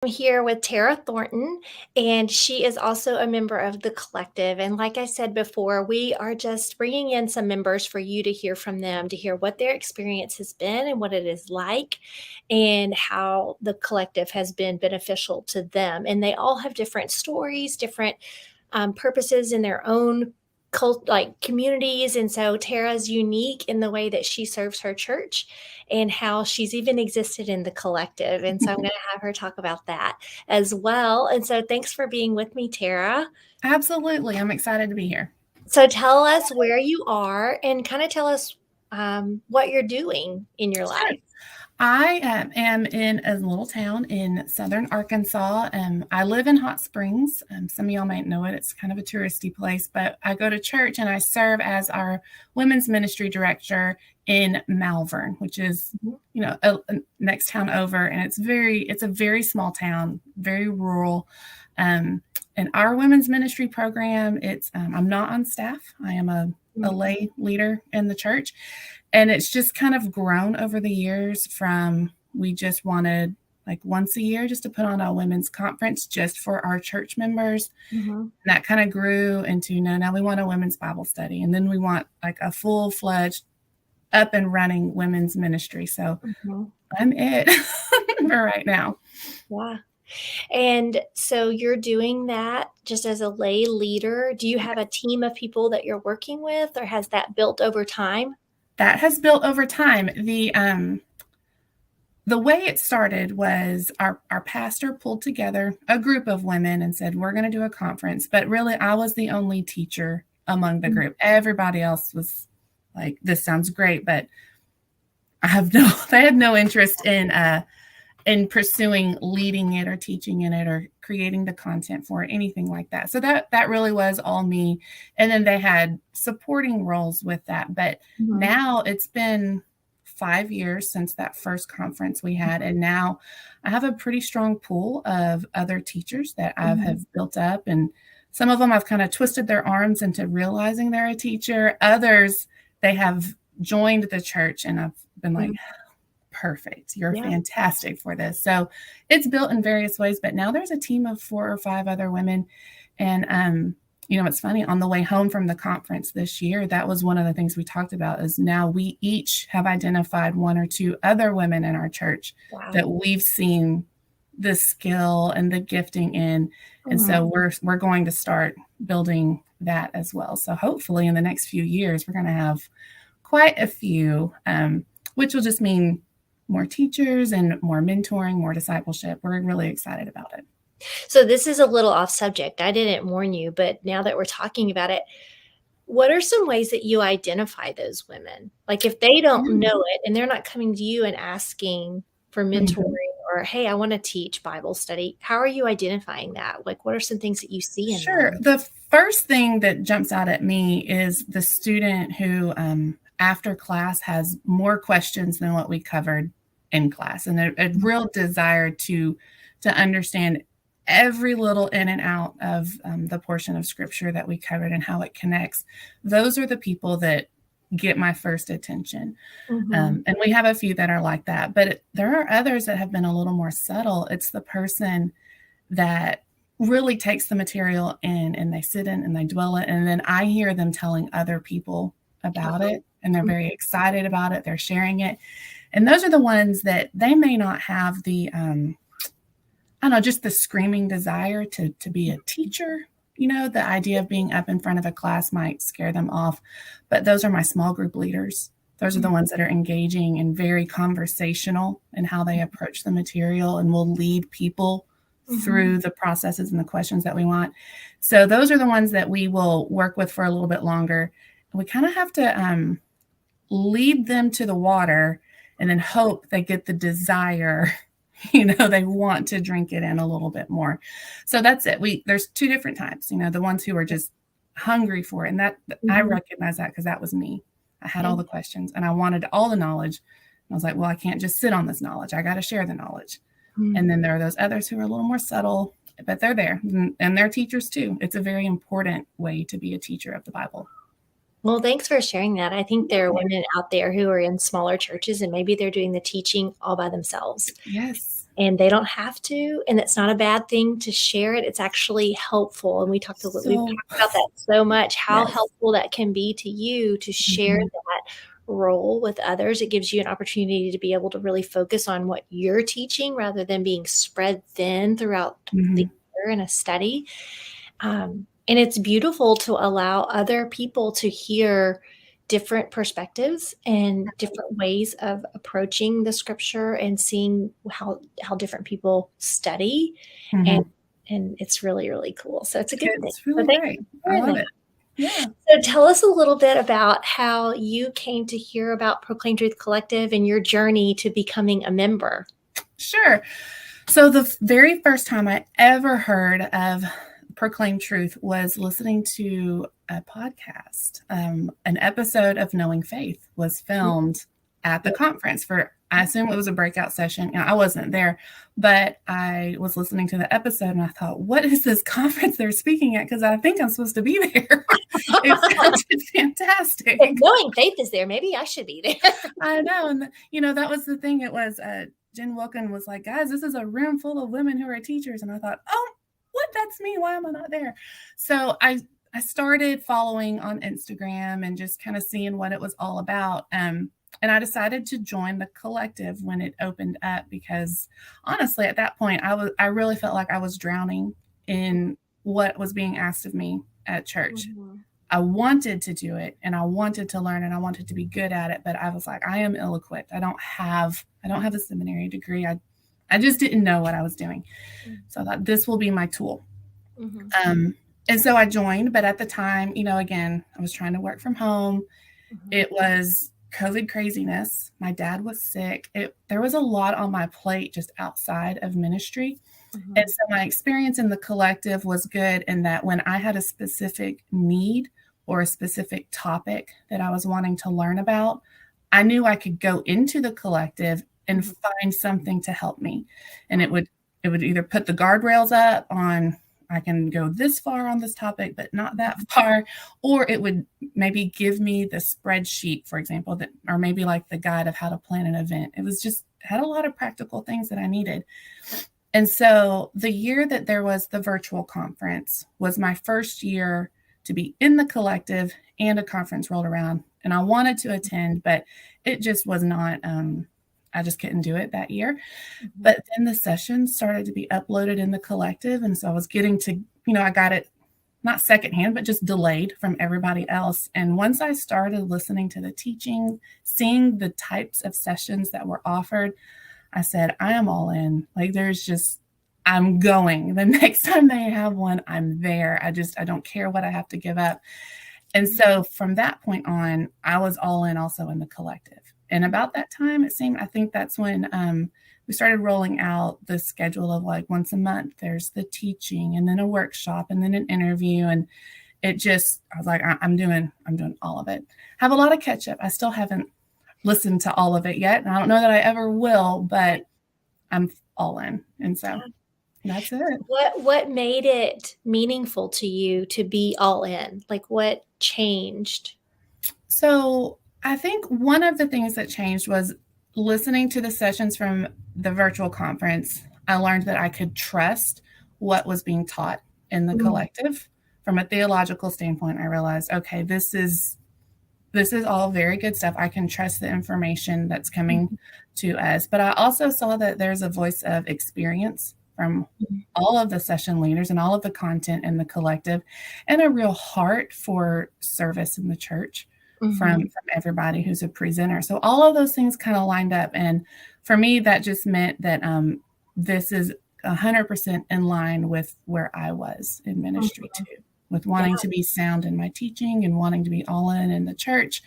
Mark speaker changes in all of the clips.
Speaker 1: I'm here with Tara Thornton, and she is also a member of the collective. And like I said before, we are just bringing in some members for you to hear from them, to hear what their experience has been and what it is like, and how the collective has been beneficial to them. And they all have different stories, different purposes in their own communities. And so Tara's unique in the way that she serves her church and how she's even existed in the collective. And so I'm going to have her talk about that as well. And so thanks for being with me, Tara.
Speaker 2: Absolutely. I'm excited to be here.
Speaker 1: So tell us where you are and kind of tell us what you're doing in your
Speaker 2: Sure.
Speaker 1: life.
Speaker 2: I am in a little town in southern Arkansas. I live in Hot Springs. Some of y'all might know it. It's kind of a touristy place, but I go to church and I serve as our women's ministry director in Malvern, which is, a next town over. And it's a very small town, very rural. And our women's ministry program, I'm not on staff. I am a lay leader in the church. And it's just kind of grown over the years from we just wanted like once a year just to put on a women's conference just for our church members. And that kind of grew into now we want a women's Bible study. And then we want like a full-fledged up and running women's ministry. So I'm it for right now.
Speaker 1: Yeah. And so you're doing that just as a lay leader. Do you have a team of people that you're working with, or has that built over time?
Speaker 2: That has built over time. The way it started was our pastor pulled together a group of women and said, we're going to do a conference. But really, I was the only teacher among the group. Everybody else was like, this sounds great, but they had no interest in pursuing leading it or teaching in it or creating the content for it, anything like that. So that really was all me. And then they had supporting roles with that. But now it's been 5 years since that first conference we had. And now I have a pretty strong pool of other teachers that I have built up. And some of them I've kind of twisted their arms into realizing they're a teacher. Others, they have joined the church and I've been like, perfect. You're fantastic for this. So it's built in various ways, but now there's a team of 4 or 5 other women. And, it's funny, on the way home from the conference this year, that was one of the things we talked about is now we each have identified 1 or 2 other women in our church that we've seen the skill and the gifting in. And so we're going to start building that as well. So hopefully in the next few years, we're going to have quite a few, which will just mean more teachers and more mentoring, more discipleship. We're really excited about it.
Speaker 1: So this is a little off subject. I didn't warn you, but now that we're talking about it, what are some ways that you identify those women? Like if they don't know it and they're not coming to you and asking for mentoring or, hey, I want to teach Bible study, how are you identifying that? Like what are some things that you see in
Speaker 2: Sure.
Speaker 1: them?
Speaker 2: The first thing that jumps out at me is the student who after class has more questions than what we covered in class, and a real desire to understand every little in and out of the portion of scripture that we covered and how it connects. Those are the people that get my first attention. And we have a few that are like that, but there are others that have been a little more subtle. It's the person that really takes the material in and they sit in and they dwell it. And then I hear them telling other people about it and they're very excited about it. They're sharing it. And those are the ones that they may not have the, just the screaming desire to be a teacher. The idea of being up in front of a class might scare them off. But those are my small group leaders. Those are the ones that are engaging and very conversational in how they approach the material and will lead people through the processes and the questions that we want. So those are the ones that we will work with for a little bit longer. We kind of have to lead them to the water and then hope they get the desire, they want to drink it in a little bit more. So that's it. There's 2 different types, the ones who are just hungry for it. And that I recognize that because that was me. I had all the questions and I wanted all the knowledge. And I was like, well, I can't just sit on this knowledge. I got to share the knowledge. And then there are those others who are a little more subtle, but they're there and they're teachers too. It's a very important way to be a teacher of the Bible.
Speaker 1: Well, thanks for sharing that. I think there are women out there who are in smaller churches and maybe they're doing the teaching all by themselves.
Speaker 2: Yes.
Speaker 1: and they don't have to, and it's not a bad thing to share it. It's actually helpful, and we've talked
Speaker 2: So,
Speaker 1: about that so much, how
Speaker 2: yes.
Speaker 1: helpful that can be to you to share
Speaker 2: Mhm.
Speaker 1: that role with others. It gives you an opportunity to be able to really focus on what you're teaching rather than being spread thin throughout the
Speaker 2: Mhm.
Speaker 1: year in a study. And it's beautiful to allow other people to hear different perspectives and different ways of approaching the scripture and seeing how different people study, and
Speaker 2: Mhm.
Speaker 1: it's really, really cool. So it's a good thing.
Speaker 2: It's
Speaker 1: So
Speaker 2: really
Speaker 1: thank
Speaker 2: great.
Speaker 1: you for
Speaker 2: I
Speaker 1: sharing
Speaker 2: love
Speaker 1: that.
Speaker 2: it. Yeah.
Speaker 1: So tell us a little bit about how you came to hear about Proclaim Truth Collective and your journey to becoming a member.
Speaker 2: Sure. So the very first time I ever heard of Proclaim Truth was listening to a podcast. An episode of Knowing Faith was filmed at the conference for, I assume it was a breakout session. You know, I wasn't there, but I was listening to the episode and I thought, what is this conference they're speaking at? Because I think I'm supposed to be there. It sounded fantastic.
Speaker 1: If Knowing Faith is there, maybe I should be there.
Speaker 2: I know. And, that was the thing. It was, Jen Wilkin was like, guys, this is a room full of women who are teachers. And I thought, oh, what? That's me. Why am I not there? So I started following on Instagram and just kind of seeing what it was all about. And I decided to join the collective when it opened up because honestly, at that point, I really felt like I was drowning in what was being asked of me at church.
Speaker 1: Mhm.
Speaker 2: I wanted to do it and I wanted to learn and I wanted to be good at it, but I was like, I am ill-equipped. I don't have a seminary degree. I just didn't know what I was doing. So I thought this will be my tool.
Speaker 1: Mhm.
Speaker 2: And so I joined, but at the time, again, I was trying to work from home.
Speaker 1: Mhm.
Speaker 2: It was COVID craziness. My dad was sick. There was a lot on my plate just outside of ministry. And
Speaker 1: Mhm.
Speaker 2: so my experience in the collective was good in that when I had a specific need or a specific topic that I was wanting to learn about, I knew I could go into the collective and
Speaker 1: Mhm.
Speaker 2: find something to help me. And it would either put the guardrails up on I can go this far on this topic, but not that far, or it would maybe give me the spreadsheet, for example, that or maybe like the guide of how to plan an event. It was just had a lot of practical things that I needed. And so the year that there was the virtual conference was my first year to be in the collective and a conference rolled around. And I wanted to attend, but it just was not, I just couldn't do it that year.
Speaker 1: Mhm.
Speaker 2: But then the sessions started to be uploaded in the collective. And so I was getting to, I got it not secondhand, but just delayed from everybody else. And once I started listening to the teaching, seeing the types of sessions that were offered, I said, I am all in. Like, I'm going. The next time they have one, I'm there. I don't care what I have to give up. And so from that point on, I was all in also in the collective. And about that time, I think that's when we started rolling out the schedule of like once a month, there's the teaching and then a workshop and then an interview. And I was like, I'm doing all of it. I have a lot of catch up. I still haven't listened to all of it yet. And I don't know that I ever will, but I'm all in. And so that's it.
Speaker 1: What made it meaningful to you to be all in? Like, what changed?
Speaker 2: So I think one of the things that changed was listening to the sessions from the virtual conference. I learned that I could trust what was being taught in the
Speaker 1: Mhm.
Speaker 2: collective. From a theological standpoint, I realized, okay, this is all very good stuff. I can trust the information that's coming
Speaker 1: Mhm.
Speaker 2: to us. But I also saw that there's a voice of experience from all of the session leaders and all of the content in the collective, and a real heart for service in the church from
Speaker 1: Mhm.
Speaker 2: everybody who's a presenter. So all of those things kind of lined up. And for me, that just meant that this is 100% in line with where I was in ministry
Speaker 1: Mhm.
Speaker 2: too, with
Speaker 1: Yeah.
Speaker 2: wanting to be sound in my teaching and wanting to be all in the church.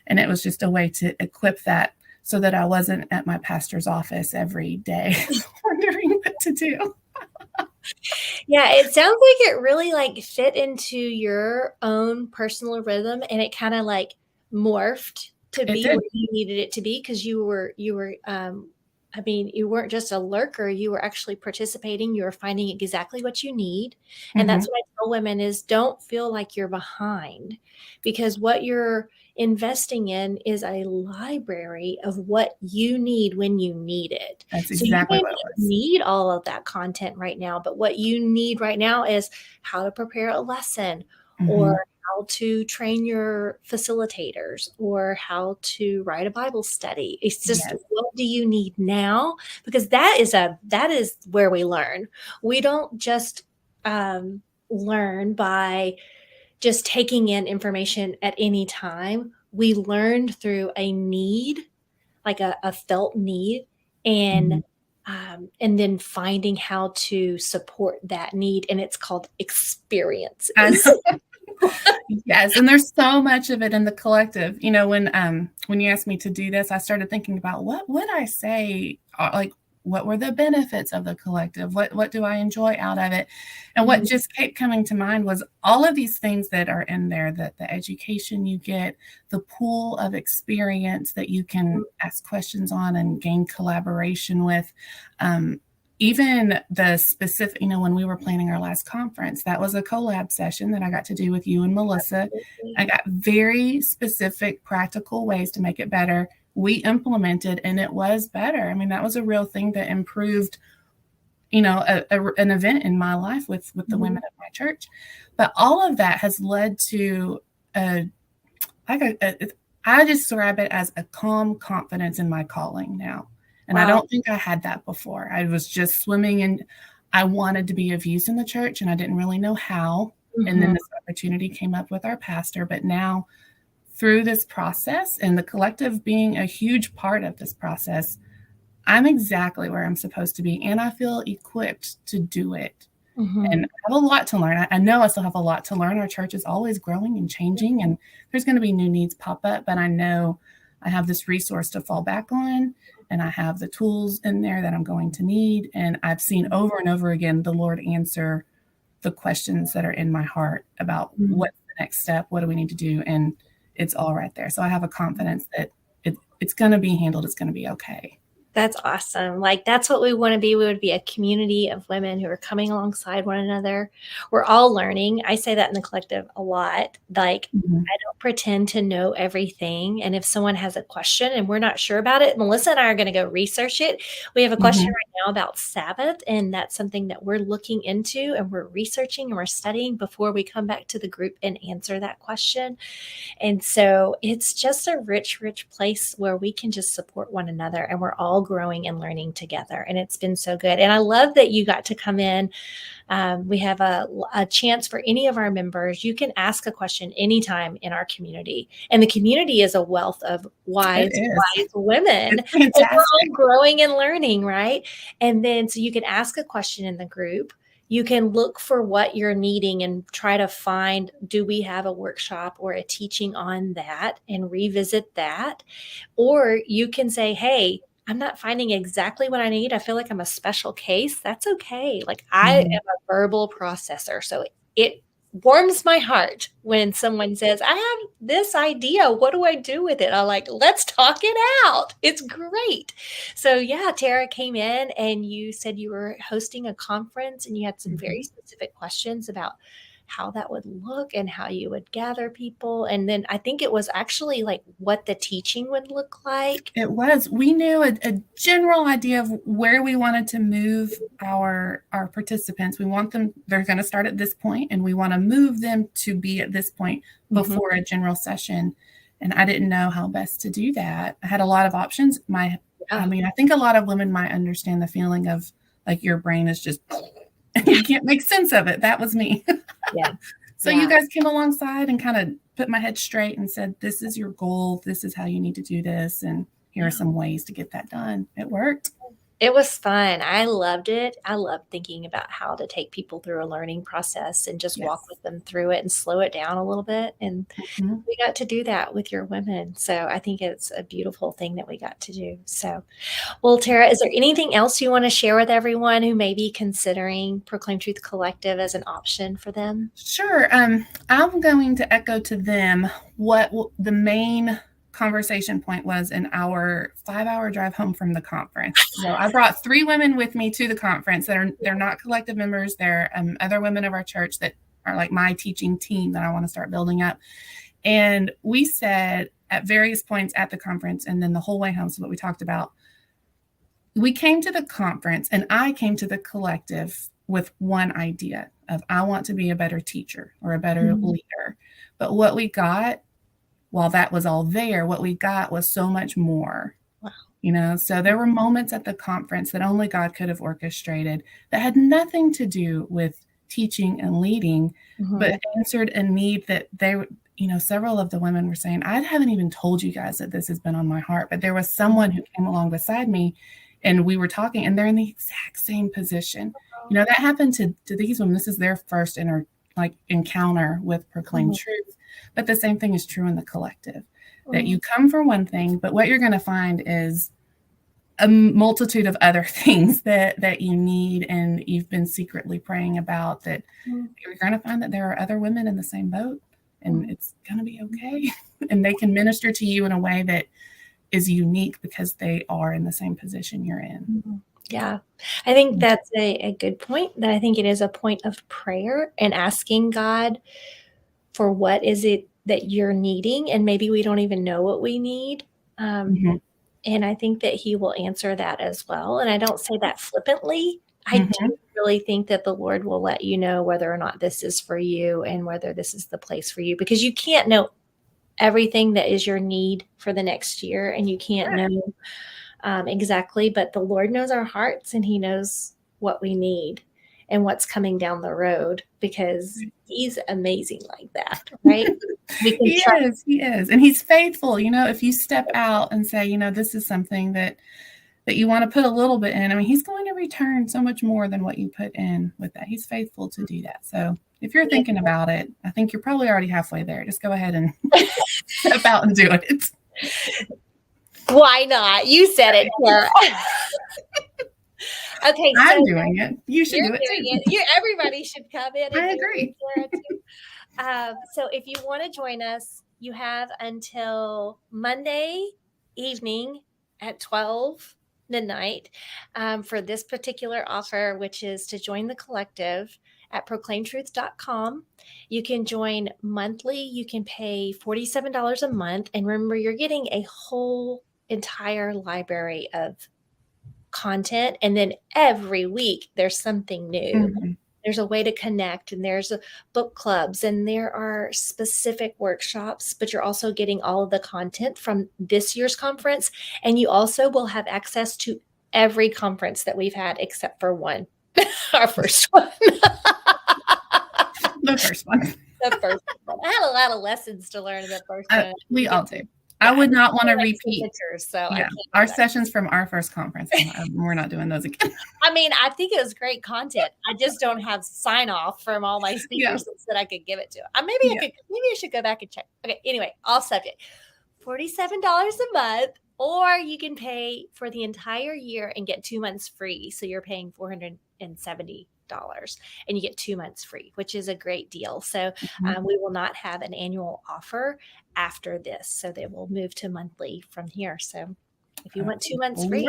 Speaker 2: And it was just a way to equip that so that I wasn't at my pastor's office every day wondering what to do.
Speaker 1: Yeah, it sounds like it really, like, fit into your own personal rhythm, and it kinda, like, morphed to
Speaker 2: It
Speaker 1: be
Speaker 2: did.
Speaker 1: where you needed it to be because you were, I mean, you weren't just a lurker, you were actually participating, you were finding exactly what you need. And
Speaker 2: Mm-hmm.
Speaker 1: that's what I tell women is don't feel like you're behind because what you're investing in is a library of what you need when you need it.
Speaker 2: That's
Speaker 1: So you
Speaker 2: exactly
Speaker 1: may
Speaker 2: what it
Speaker 1: not
Speaker 2: was.
Speaker 1: need all of that content right now, but what you need right now is how to prepare a lesson or
Speaker 2: Mm-hmm.
Speaker 1: how to train your facilitators or how to write a Bible study. It's just
Speaker 2: Yes.
Speaker 1: what do you need now? Because that is where we learn. We don't just learn by just taking in information at any time. We learned through a need, like a felt need,
Speaker 2: Mm-hmm.
Speaker 1: and then finding how to support that need, and it's called
Speaker 2: I
Speaker 1: experiences.
Speaker 2: know. Yes, and there's so much of it in the collective. When you asked me to do this, I started thinking about what would I say, like what were the benefits of the collective? What do I enjoy out of it? And what
Speaker 1: Mhm,
Speaker 2: just kept coming to mind was all of these things that are in there, that the education you get, the pool of experience that you can ask questions on and gain collaboration with. Um, Even the specific, when we were planning our last conference, that was a collab session that I got to do with you and Melissa.
Speaker 1: absolutely.
Speaker 2: I got very specific, practical ways to make it better. We implemented, and it was better. I mean, that was a real thing that improved, an event in my life with the
Speaker 1: Mhm.
Speaker 2: women of my church. But all of that has led to a, like I describe it as a calm confidence in my calling now. And I
Speaker 1: Wow.
Speaker 2: don't think I had that before. I was just swimming and I wanted to be of use in the church and I didn't really know how. And then
Speaker 1: Mhm.
Speaker 2: this opportunity came up with our pastor. But now, through this process and the collective being a huge part of this process, I'm exactly where I'm supposed to be. And I feel equipped to do it. And
Speaker 1: Mhm.
Speaker 2: I have a lot to learn. I know I still have a lot to learn. Our church is always growing and changing, and there's going to be new needs pop up. But I know I have this resource to fall back on, and I have the tools in there that I'm going to need. And I've seen over and over again the Lord answer the questions that are in my heart about
Speaker 1: Mhm.
Speaker 2: what's the next step, what do we need to do, and it's all right there. So I have a confidence that it's going to be handled. It's going to be okay.
Speaker 1: That's awesome. Like, that's what we wanna be. We would be a community of women who are coming alongside one another. We're all learning. I say that in the collective a lot. Like,
Speaker 2: Mhm.
Speaker 1: I don't pretend to know everything, and if someone has a question and we're not sure about it, Melissa and I are gonna go research it. We have a question
Speaker 2: Mhm.
Speaker 1: right now about Sabbath, and that's something that we're looking into, and we're researching, and we're studying before we come back to the group and answer that question. And so it's just a rich, rich place where we can just support one another and we're all growing and learning together. And it's been so good. And I love that you got to come in. We have a chance for any of our members. You can ask a question anytime in our community. And the community is a wealth of
Speaker 2: It
Speaker 1: wise,
Speaker 2: is.
Speaker 1: wise women.
Speaker 2: It's
Speaker 1: And we're all
Speaker 2: fantastic.
Speaker 1: growing and learning, right? And then so you can ask a question in the group. You can look for what you're needing and try to find, do we have a workshop or a teaching on that and revisit that? Or you can say, hey, I'm not finding exactly what I need. I feel like I'm a special case. That's okay. Like, I am
Speaker 2: Mhm.
Speaker 1: a verbal processor. So it warms my heart when someone says, I have this idea. What do I do with it? I'm like, let's talk it out. It's great. So, yeah, Tara came in and you said you were hosting a conference and you had some
Speaker 2: Mhm.
Speaker 1: very specific questions about how that would look and how you would gather people. And then I think it was actually like what the teaching would look like.
Speaker 2: It was. We knew a general idea of where we wanted to move our participants. We want them, they're going to start at this point, and we want to move them to be at this point
Speaker 1: Mhm.
Speaker 2: before a general session. And I didn't know how best to do that. I had a lot of options. I
Speaker 1: Yeah.
Speaker 2: mean, I think a lot of women might understand the feeling of like your brain is just,
Speaker 1: Yeah.
Speaker 2: you can't make sense of it. That was me.
Speaker 1: Yeah.
Speaker 2: So you
Speaker 1: Yeah.
Speaker 2: guys came alongside and kind of put my head straight and said, this is your goal. This is how you need to do this. And here are
Speaker 1: Yeah.
Speaker 2: some ways to get that done. It worked.
Speaker 1: It was fun. I loved it. I love thinking about how to take people through a learning process and just walk
Speaker 2: Yes.
Speaker 1: with them through it and slow it down a little bit. And
Speaker 2: Mhm.
Speaker 1: we got to do that with your women. So I think it's a beautiful thing that we got to do. So, well, Tara, is there anything else you want to share with everyone who may be considering Proclaim Truth Collective as an option for them?
Speaker 2: Sure. I'm going to echo to them what the main conversation point was in our 5-hour drive home from the conference. So I brought 3 women with me to the conference they're not collective members. They're other women of our church that are like my teaching team that I want to start building up. And we said at various points at the conference and then the whole way home, so what we talked about, we came to the conference and I came to the collective with one idea of I want to be a better teacher or a better leader. But what we got, while that was all there, what we got was so much more. Wow. So there were moments at the conference that only God could have orchestrated that had nothing to do with teaching and leading, but answered a need that several of the women were saying, I haven't even told you guys that this has been on my heart, but there was someone who came along beside me and we were talking and they're in the exact same position. That happened to these women. This is their first encounter with Proclaim Truth. But the same thing is true in the collective, that you come for one thing, but what you're going to find is a multitude of other things that you need and you've been secretly praying about, that you're going to find that there are other women in the same boat and it's going to be okay. And they can minister to you in a way that is unique because they are in the same position you're in.
Speaker 1: Yeah, I think that's a good point. That I think it is a point of prayer and asking God for what is it that you're needing. And maybe we don't even know what we need. And I think that he will answer that as well. And I don't say that flippantly. I do really think that the Lord will let you know whether or not this is for you and whether this is the place for you, because you can't know everything that is your need for the next year. And you can't know exactly, but the Lord knows our hearts and he knows what we need and what's coming down the road, because he's amazing like that, right?
Speaker 2: He is. And he's faithful. If you step out and say, this is something that you want to put a little bit in, I mean, he's going to return so much more than what you put in with that. He's faithful to do that. So if you're thinking about it, I think you're probably already halfway there. Just go ahead and step out and do it.
Speaker 1: Why not? You said it, Tara. Okay,
Speaker 2: I'm doing it. You should do it too.
Speaker 1: Everybody should come in.
Speaker 2: I agree.
Speaker 1: So if you want to join us, you have until Monday evening at 12 midnight for this particular offer, which is to join the collective at ProclaimTruth.com. You can join monthly. You can pay $47 a month. And remember, you're getting a whole entire library of content. And then every week there's something new. There's a way to connect, and there's book clubs, and there are specific workshops, but you're also getting all of the content from this year's conference. And you also will have access to every conference that we've had except for one, our first one.
Speaker 2: The first one.
Speaker 1: The first one. I had a lot of lessons to learn in the first one.
Speaker 2: We all do. I would not want to repeat.
Speaker 1: So
Speaker 2: our sessions from our first conference. We're not doing those again.
Speaker 1: I mean, I think it was great content. I just don't have sign off from all my speakers that I could give it to. Maybe I should go back and check. Okay. Anyway, off subject. $47 a month, or you can pay for the entire year and get 2 months free. So you're paying $470 and you get 2 months free, which is a great deal. So we will not have an annual offer after this. So they will move to monthly from here. So if you want 2 months free,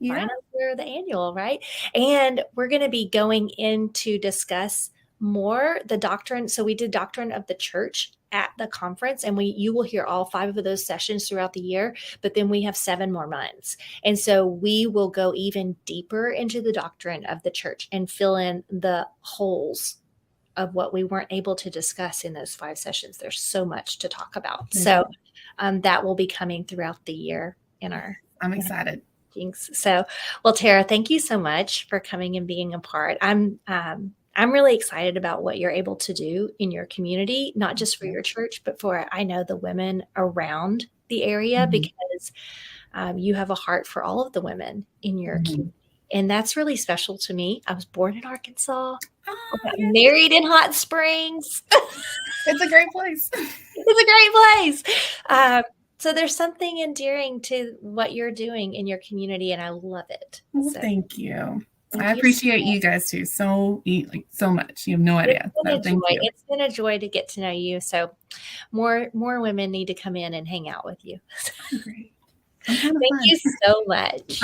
Speaker 1: sign up for the annual, right? And we're going to be going in to discuss more the doctrine. So we did Doctrine of the Church at the conference, and you will hear all 5 of those sessions throughout the year, but then we have 7 more months. And so we will go even deeper into the doctrine of the church and fill in the holes of what we weren't able to discuss in those 5 sessions. There's so much to talk about. So that will be coming throughout the year I'm excited. So, well, Tara, thank you so much for coming and being a part. I'm really excited about what you're able to do in your community, not just for your church, but for, I know, the women around the area, because you have a heart for all of the women in your community. And that's really special to me. I was born in Arkansas. I got married in Hot Springs.
Speaker 2: It's a great place.
Speaker 1: It's a great place. So there's something endearing to what you're doing in your community, and I love it.
Speaker 2: Well, thank you. I
Speaker 1: Thank you so
Speaker 2: appreciate you guys too so much. You have no
Speaker 1: It's
Speaker 2: idea.
Speaker 1: been
Speaker 2: So
Speaker 1: a
Speaker 2: thank
Speaker 1: joy.
Speaker 2: you.
Speaker 1: It's been a joy to get to know you. So more women need to come in and hang out with you.
Speaker 2: Oh, great. I'm having
Speaker 1: Thank
Speaker 2: fun.
Speaker 1: you so
Speaker 2: All
Speaker 1: much.